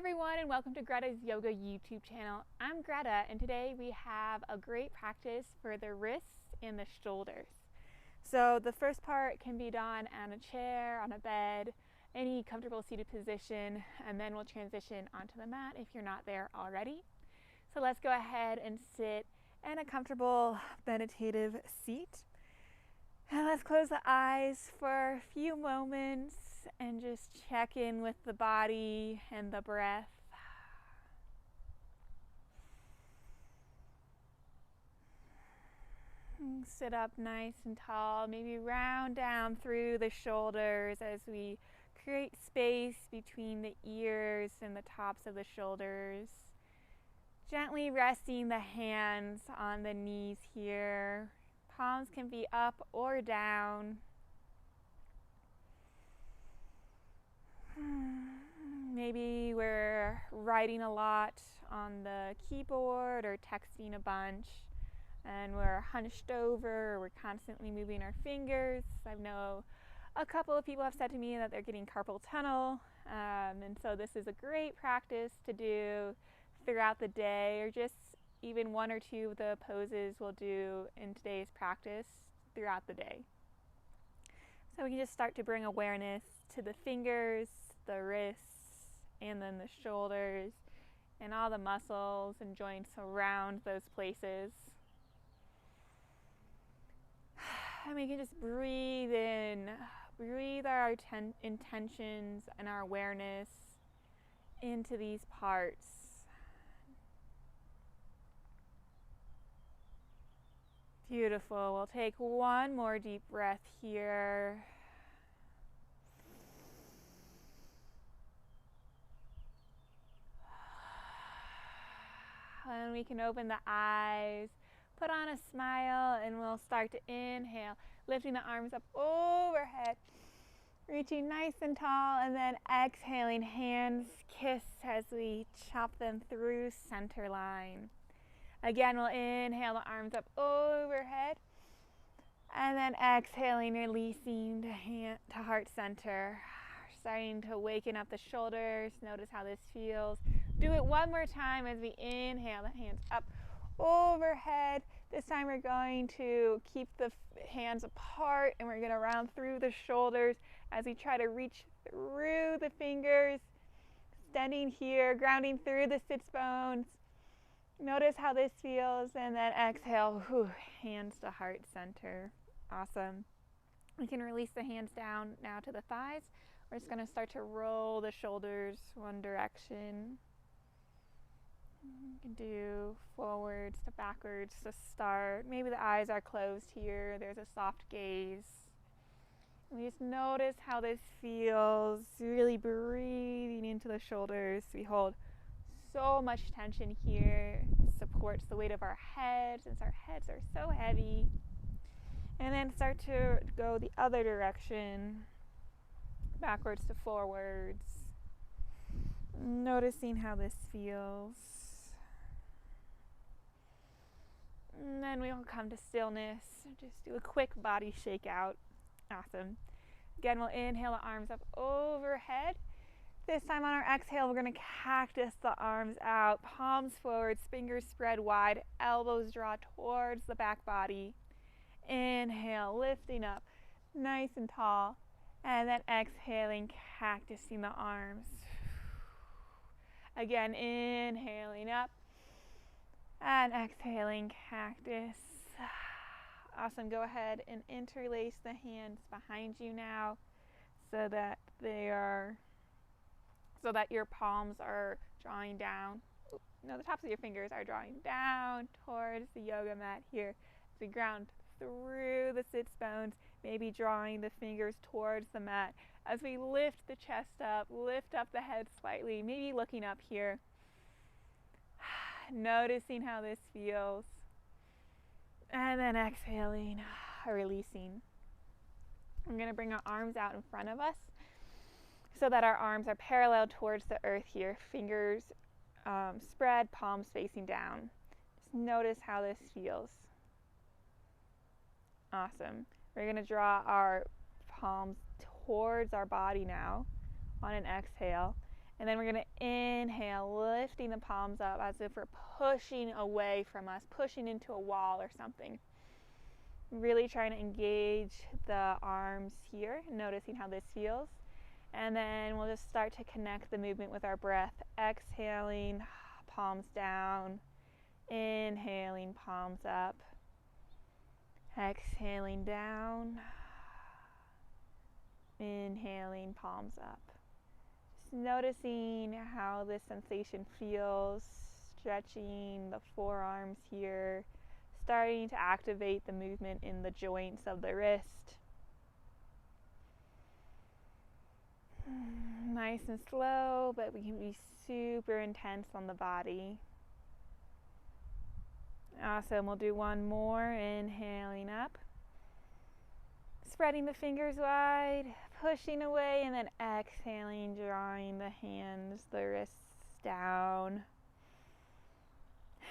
everyone, and welcome to Greta's Yoga YouTube channel. I'm Greta, and today we have a great practice for the wrists and the shoulders. So the first part can be done on a chair, on a bed, any comfortable seated position, and then we'll transition onto the mat if you're not there already. So let's go ahead and sit in a comfortable meditative seat. And let's close the eyes for a few moments and just check in with the body and the breath. Sit up nice and tall, maybe round down through the shoulders as we create space between the ears and the tops of the shoulders. Gently resting the hands on the knees here. Palms can be up or down. Maybe we're writing a lot on the keyboard or texting a bunch and we're hunched over, or we're constantly moving our fingers. I know a couple of people have said to me that they're getting carpal tunnel, and so this is a great practice to do throughout the day, or just even one or two of the poses we'll do in today's practice throughout the day. So we can just start to bring awareness to the fingers, the wrists, and then the shoulders, and all the muscles and joints around those places. And we can just breathe in, breathe our intentions and our awareness into these parts. Beautiful. We'll take one more deep breath here. And we can open the eyes, put on a smile, and we'll start to inhale, lifting the arms up overhead, reaching nice and tall, and then exhaling, hands kiss as we chop them through center line. Again, we'll inhale the arms up overhead, and then exhaling, releasing to heart center. Starting to waken up the shoulders. Notice how this feels. Do it one more time as we inhale the hands up overhead. This time we're going to keep the hands apart, and we're going to round through the shoulders as we try to reach through the fingers, extending here, grounding through the sits bones. Notice how this feels, and then exhale, hands to heart center. Awesome. We can release the hands down now to the thighs. We're just going to start to roll the shoulders one direction. You can do forwards to backwards to start. Maybe the eyes are closed here. There's a soft gaze. And we just notice how this feels, really breathing into the shoulders. We hold so much tension here. It supports the weight of our head since our heads are so heavy. And then start to go the other direction, backwards to forwards. Noticing how this feels. And then we'll come to stillness. Just do a quick body shakeout. Awesome. Again, we'll inhale the arms up overhead. This time on our exhale, we're going to cactus the arms out, palms forward, fingers spread wide, elbows draw towards the back body. Inhale, lifting up, nice and tall, and then exhaling, cactusing the arms. Again, inhaling up, and exhaling, cactus. Awesome. Go ahead and interlace the hands behind you now so that your palms are drawing down. No, the tops of your fingers are drawing down towards the yoga mat here. As we ground through the sits bones, maybe drawing the fingers towards the mat. As we lift the chest up, lift up the head slightly, maybe looking up here. Noticing how this feels. And then exhaling, releasing. I'm going to bring our arms out in front of us so that our arms are parallel towards the earth here. Fingers spread, palms facing down. Just notice how this feels. Awesome. We're going to draw our palms towards our body now on an exhale. And then we're going to inhale, lifting the palms up as if we're pushing away from us, pushing into a wall or something. Really trying to engage the arms here, noticing how this feels. And then we'll just start to connect the movement with our breath. Exhaling, palms down. Inhaling, palms up. Exhaling down. Inhaling, palms up. Just noticing how this sensation feels, stretching the forearms here, starting to activate the movement in the joints of the wrist. Nice and slow, but we can be super intense on the body. Awesome. We'll do one more. Inhaling up. Spreading the fingers wide, pushing away, and then exhaling, drawing the hands, the wrists down.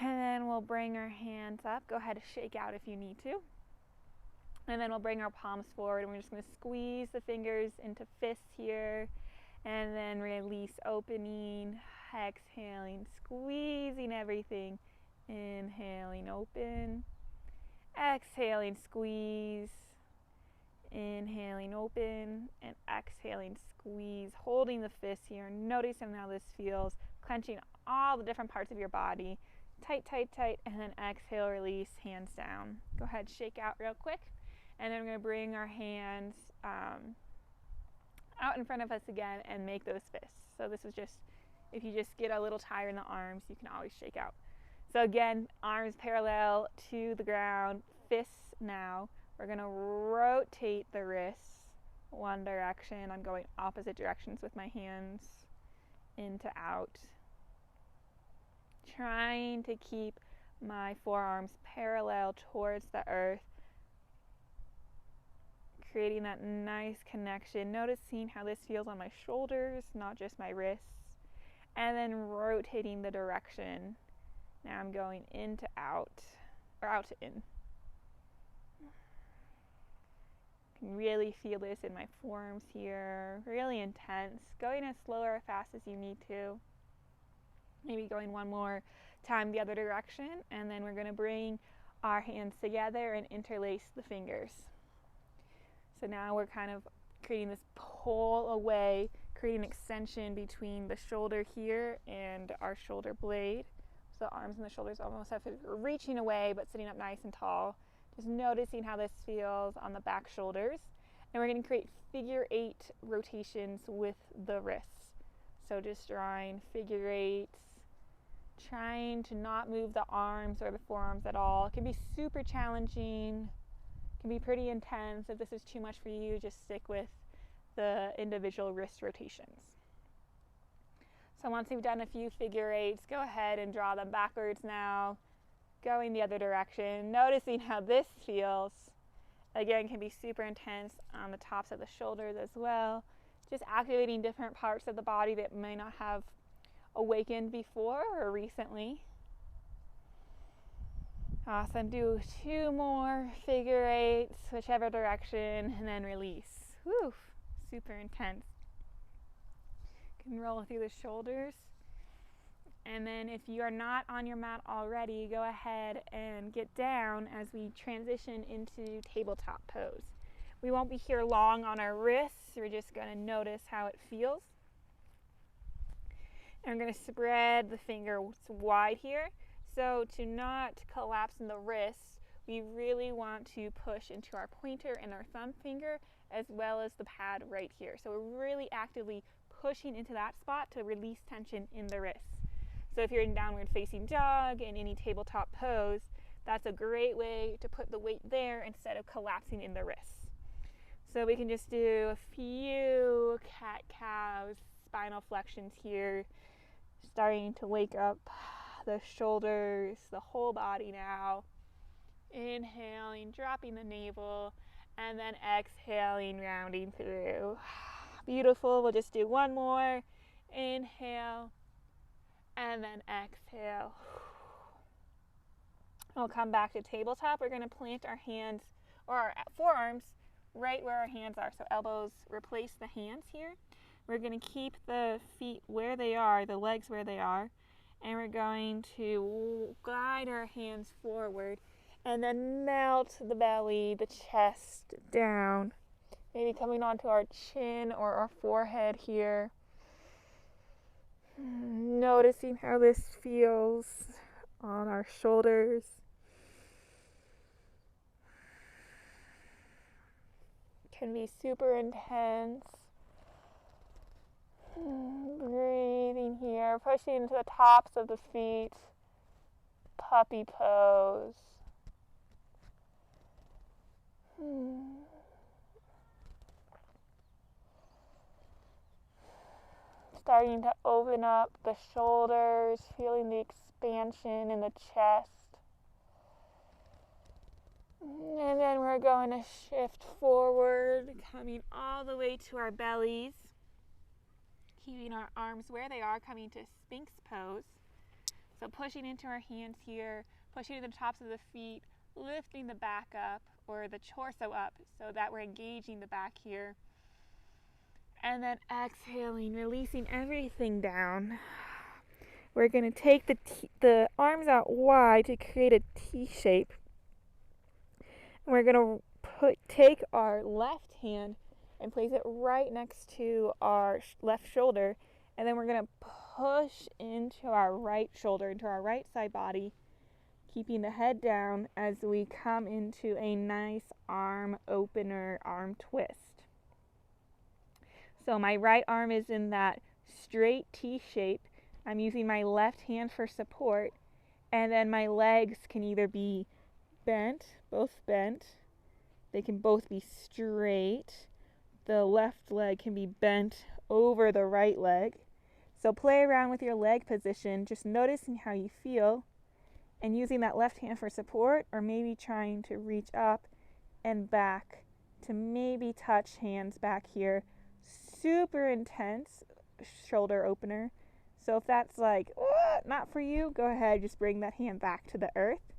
And then we'll bring our hands up. Go ahead and shake out if you need to. And then we'll bring our palms forward, and we're just going to squeeze the fingers into fists here. And then release, opening, exhaling, squeezing everything. Inhaling, open. Exhaling, squeeze. Inhaling, open. And exhaling, squeeze. Holding the fists here. Noticing how this feels. Clenching all the different parts of your body. Tight, tight, tight. And then exhale, release, hands down. Go ahead, shake out real quick. And then we're going to bring our hands out in front of us again and make those fists. So this is just, if you just get a little tired in the arms, you can always shake out. So again, arms parallel to the ground, fists now. We're going to rotate the wrists one direction. I'm going opposite directions with my hands, into out. Trying to keep my forearms parallel towards the earth. Creating that nice connection, noticing how this feels on my shoulders, not just my wrists, and then rotating the direction. Now I'm going in to out, or out to in. You can really feel this in my forearms here, really intense, going as slow or fast as you need to. Maybe going one more time the other direction, and then we're going to bring our hands together and interlace the fingers. So now we're kind of creating this pull away, creating an extension between the shoulder here and our shoulder blade. So the arms and the shoulders almost have to reaching away, but sitting up nice and tall. Just noticing how this feels on the back shoulders. And we're going to create figure 8 rotations with the wrists. So just drawing figure 8s, trying to not move the arms or the forearms at all. It can be super challenging. Can be pretty intense. If this is too much for you, just stick with the individual wrist rotations. So once you've done a few figure 8s, go ahead and draw them backwards now, going the other direction, noticing how this feels. Again, can be super intense on the tops of the shoulders as well. Just activating different parts of the body that may not have awakened before or recently. Awesome. Do 2 more figure 8s, whichever direction, and then release. Whew, super intense. You can roll through the shoulders. And then if you are not on your mat already, go ahead and get down as we transition into tabletop pose. We won't be here long on our wrists. We're just going to notice how it feels. And we're going to spread the fingers wide here. So to not collapse in the wrists, we really want to push into our pointer and our thumb finger as well as the pad right here. So we're really actively pushing into that spot to release tension in the wrists. So if you're in downward facing dog in any tabletop pose, that's a great way to put the weight there instead of collapsing in the wrists. So we can just do a few cat-cows, spinal flexions here, starting to wake up the shoulders, the whole body now. Inhaling, dropping the navel, and then exhaling, rounding through. Beautiful. We'll just do one more. Inhale, and then exhale. We'll come back to tabletop. We're going to plant our hands, or our forearms, right where our hands are. So elbows replace the hands here. We're going to keep the feet where they are, the legs where they are, and we're going to glide our hands forward and then melt the belly, the chest down, maybe coming onto our chin or our forehead here. Noticing how this feels on our shoulders. Can be super intense. Breathing here, pushing into the tops of the feet, puppy pose. Starting to open up the shoulders, feeling the expansion in the chest. And then we're going to shift forward, coming all the way to our bellies. Keeping our arms where they are, coming to Sphinx pose. So pushing into our hands here, pushing to the tops of the feet, lifting the back up or the torso up so that we're engaging the back here. And then exhaling, releasing everything down. We're going to take the arms out wide to create a T shape. And we're going to take our left hand and place it right next to our left shoulder, and then we're going to push into our right shoulder, into our right side body, keeping the head down as we come into a nice arm opener, arm twist. So my right arm is in that straight T shape. I'm using my left hand for support, and then my legs can either be bent, both bent. They can both be straight. The left leg can be bent over the right leg. So play around with your leg position, just noticing how you feel and using that left hand for support, or maybe trying to reach up and back to maybe touch hands back here. Super intense shoulder opener. So if that's like, not for you, go ahead, just bring that hand back to the earth.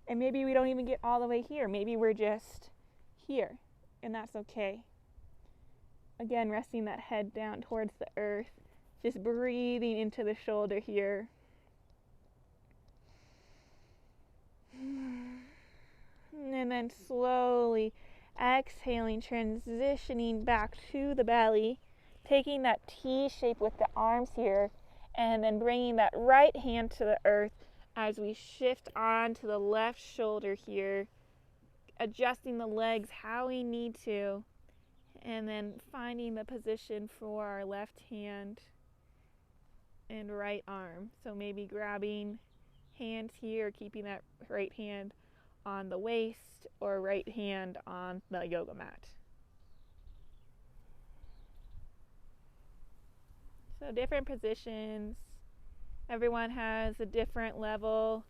And maybe we don't even get all the way here. Maybe we're just here. And that's okay. Again, resting that head down towards the earth, just breathing into the shoulder here. And then slowly exhaling, transitioning back to the belly, taking that T shape with the arms here, and then bringing that right hand to the earth as we shift on to the left shoulder here. Adjusting the legs how we need to, and then finding the position for our left hand and right arm. So maybe grabbing hands here, keeping that right hand on the waist or right hand on the yoga mat. So different positions. Everyone has a different level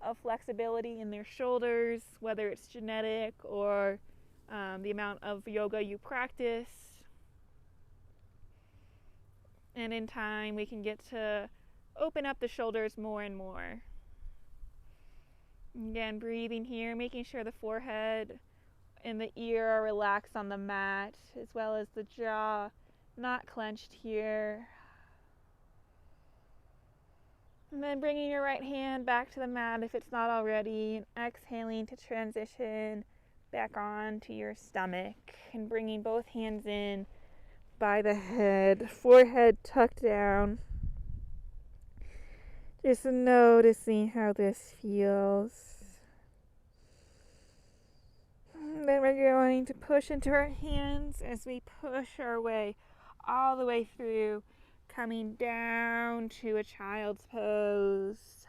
of flexibility in their shoulders, whether it's genetic or the amount of yoga you practice. And in time, we can get to open up the shoulders more and more. Again, breathing here, making sure the forehead and the ear are relaxed on the mat, as well as the jaw not clenched here. And then bringing your right hand back to the mat if it's not already, and exhaling to transition back on to your stomach, and bringing both hands in by the head, forehead tucked down. Just noticing how this feels. And then we're going to push into our hands as we push our way all the way through, coming down to a child's pose.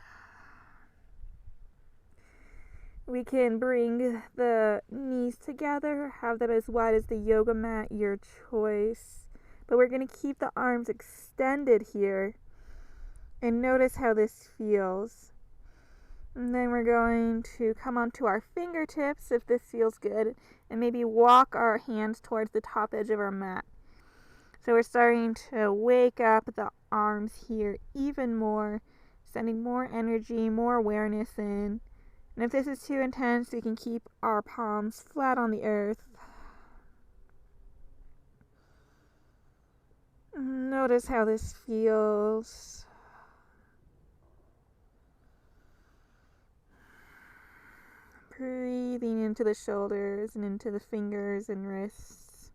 We can bring the knees together, have them as wide as the yoga mat, your choice. But we're going to keep the arms extended here. And notice how this feels. And then we're going to come onto our fingertips if this feels good, and maybe walk our hands towards the top edge of our mat. So we're starting to wake up the arms here even more, sending more energy, more awareness in. And if this is too intense, we can keep our palms flat on the earth. Notice how this feels. Breathing into the shoulders and into the fingers and wrists.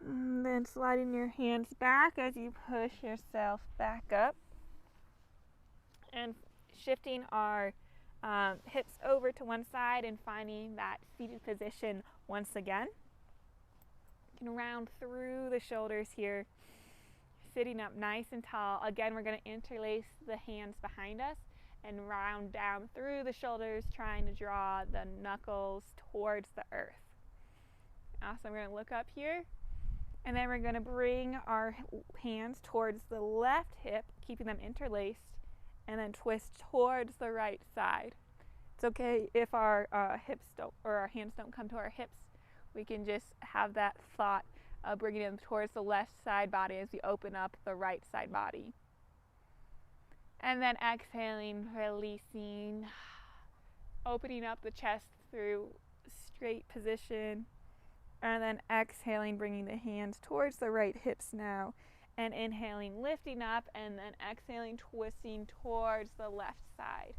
And then sliding your hands back as you push yourself back up. And shifting our hips over to one side and finding that seated position once again. You can round through the shoulders here, sitting up nice and tall. Again, we're going to interlace the hands behind us and round down through the shoulders, trying to draw the knuckles towards the earth. Awesome. We're going to look up here, and then we're going to bring our hands towards the left hip, keeping them interlaced, and then twist towards the right side. It's okay if our hips don't, or our hands don't come to our hips. We can just have that thought of bringing them towards the left side body as we open up the right side body. And then exhaling, releasing, opening up the chest through straight position. And then exhaling, bringing the hands towards the right hips now. And inhaling, lifting up, and then exhaling, twisting towards the left side.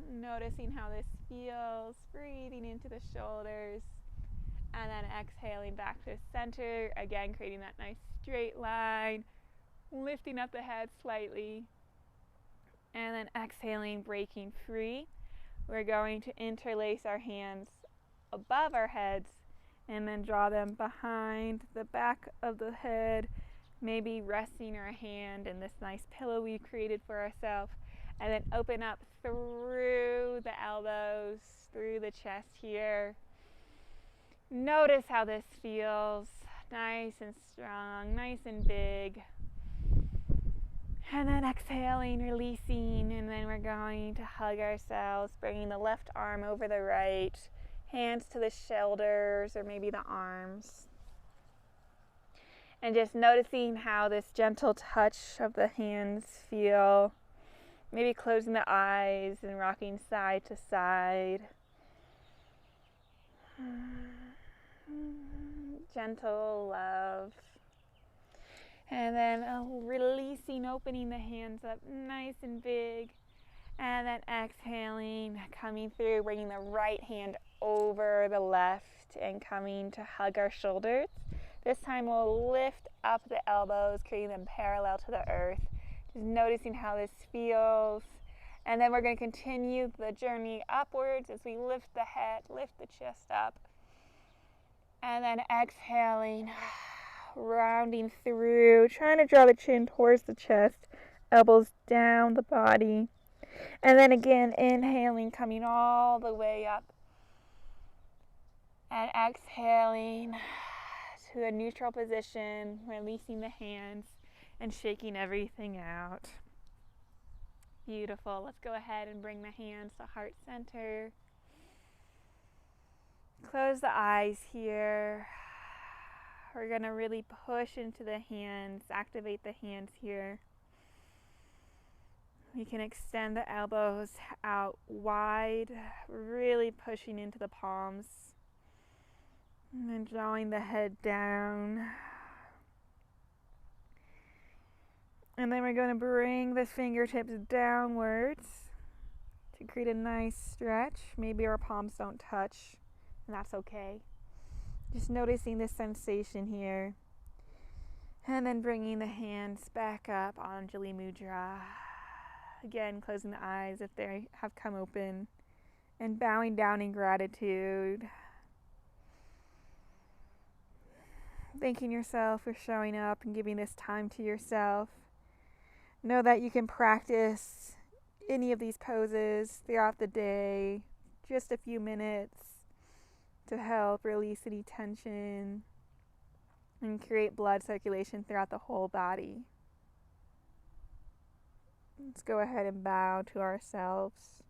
Noticing how this feels, breathing into the shoulders, and then exhaling back to center, again creating that nice straight line, lifting up the head slightly, and then exhaling, breaking free. We're going to interlace our hands above our heads and then draw them behind the back of the head, maybe resting our hand in this nice pillow we've created for ourselves, and then open up through the elbows, through the chest here. Notice how this feels, nice and strong, nice and big. And then exhaling, releasing, and then we're going to hug ourselves, bringing the left arm over the right, hands to the shoulders or maybe the arms. And just noticing how this gentle touch of the hands feel. Maybe closing the eyes and rocking side to side. Gentle love. And then releasing, opening the hands up nice and big. And then exhaling, coming through, bringing the right hand over the left and coming to hug our shoulders. This time we'll lift up the elbows, creating them parallel to the earth. Just noticing how this feels. And then we're going to continue the journey upwards as we lift the head, lift the chest up. And then exhaling, rounding through, trying to draw the chin towards the chest, elbows down the body. And then again, inhaling, coming all the way up. And exhaling to a neutral position, releasing the hands and shaking everything out. Beautiful. Let's go ahead and bring the hands to heart center. Close the eyes here. We're going to really push into the hands, activate the hands here. You can extend the elbows out wide, really pushing into the palms. And then drawing the head down. And then we're going to bring the fingertips downwards to create a nice stretch. Maybe our palms don't touch, and that's okay. Just noticing this sensation here. And then bringing the hands back up, Anjali Mudra. Again, closing the eyes if they have come open. And bowing down in gratitude. Thanking yourself for showing up and giving this time to yourself. Know that you can practice any of these poses throughout the day, just a few minutes, to help release any tension and create blood circulation throughout the whole body. Let's go ahead and bow to ourselves.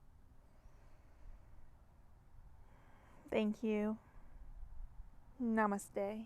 Thank you. Namaste.